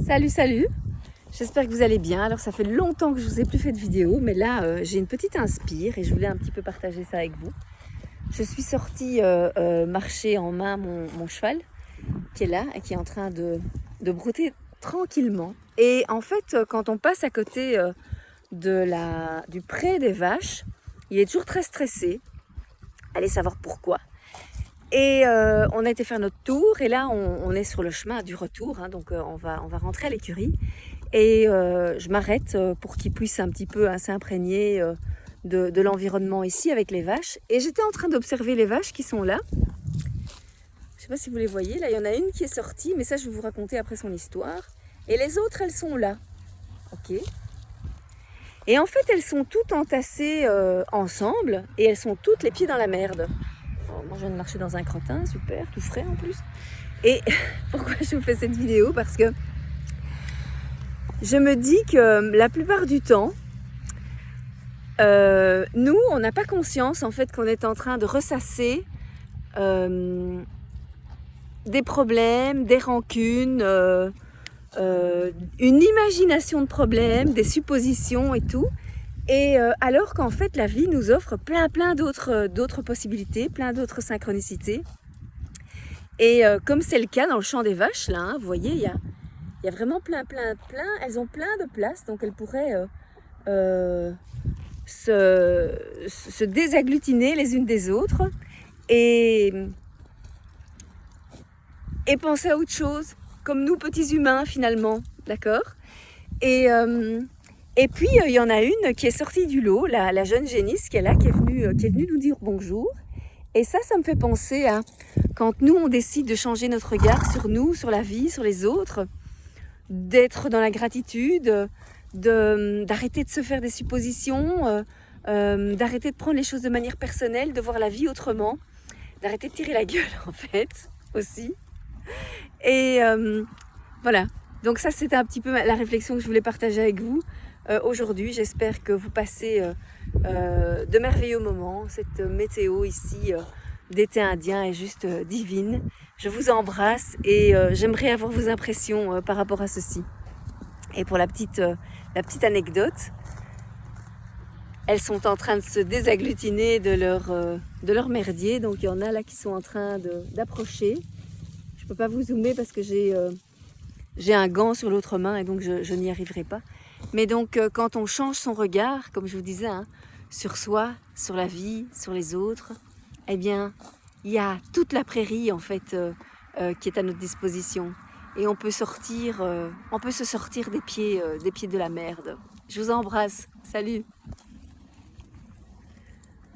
Salut, salut. J'espère que vous allez bien. Alors ça fait longtemps que je vous ai plus fait de vidéo, mais là j'ai une petite inspire et je voulais un petit peu partager ça avec vous. Je suis sortie marcher en main mon cheval qui est là et qui est en train de brouter tranquillement. Et en fait, quand on passe à côté du pré des vaches, il est toujours très stressé. Allez savoir pourquoi. Et on a été faire notre tour et là on est sur le chemin du retour, hein, donc on va rentrer à l'écurie. Et je m'arrête pour qu'ils puissent un petit peu s'imprégner de l'environnement ici avec les vaches. Et j'étais en train d'observer les vaches qui sont là. Je ne sais pas si vous les voyez, là il y en a une qui est sortie, mais ça je vais vous raconter après son histoire. Et les autres elles sont là. Ok. Et en fait elles sont toutes entassées ensemble et elles sont toutes les pieds dans la merde. Alors, moi je viens de marcher dans un crottin, super, tout frais en plus. Et pourquoi je vous fais cette vidéo? Parce que je me dis que la plupart du temps, nous, on n'a pas conscience en fait qu'on est en train de ressasser des problèmes, des rancunes, une imagination de problèmes, des suppositions et tout. Et alors qu'en fait, la vie nous offre plein d'autres possibilités, plein d'autres synchronicités. Et comme c'est le cas dans le champ des vaches, là, hein, vous voyez, il y a vraiment plein. Elles ont plein de place, donc elles pourraient se désagglutiner les unes des autres et penser à autre chose, comme nous petits humains finalement, d'accord? Et puis il y en a une qui est sortie du lot, la jeune Génice qui est là, qui est venue nous dire bonjour. Et ça me fait penser à quand nous on décide de changer notre regard sur nous, sur la vie, sur les autres, d'être dans la gratitude, d'arrêter de se faire des suppositions, d'arrêter de prendre les choses de manière personnelle, de voir la vie autrement, d'arrêter de tirer la gueule en fait aussi. Et voilà, donc ça c'était un petit peu la réflexion que je voulais partager avec vous aujourd'hui. J'espère que vous passez de merveilleux moments. Cette météo ici d'été indien est juste divine. Je vous embrasse et j'aimerais avoir vos impressions par rapport à ceci. Et pour la petite anecdote, elles sont en train de se désagglutiner de leur merdier. Donc il y en a là qui sont en train d'approcher. Je ne peux pas vous zoomer parce que j'ai un gant sur l'autre main et donc je n'y arriverai pas. Mais donc quand on change son regard, comme je vous disais, hein, sur soi, sur la vie, sur les autres, eh bien il y a toute la prairie en fait qui est à notre disposition. Et on peut se sortir des pieds de la merde. Je vous embrasse. Salut!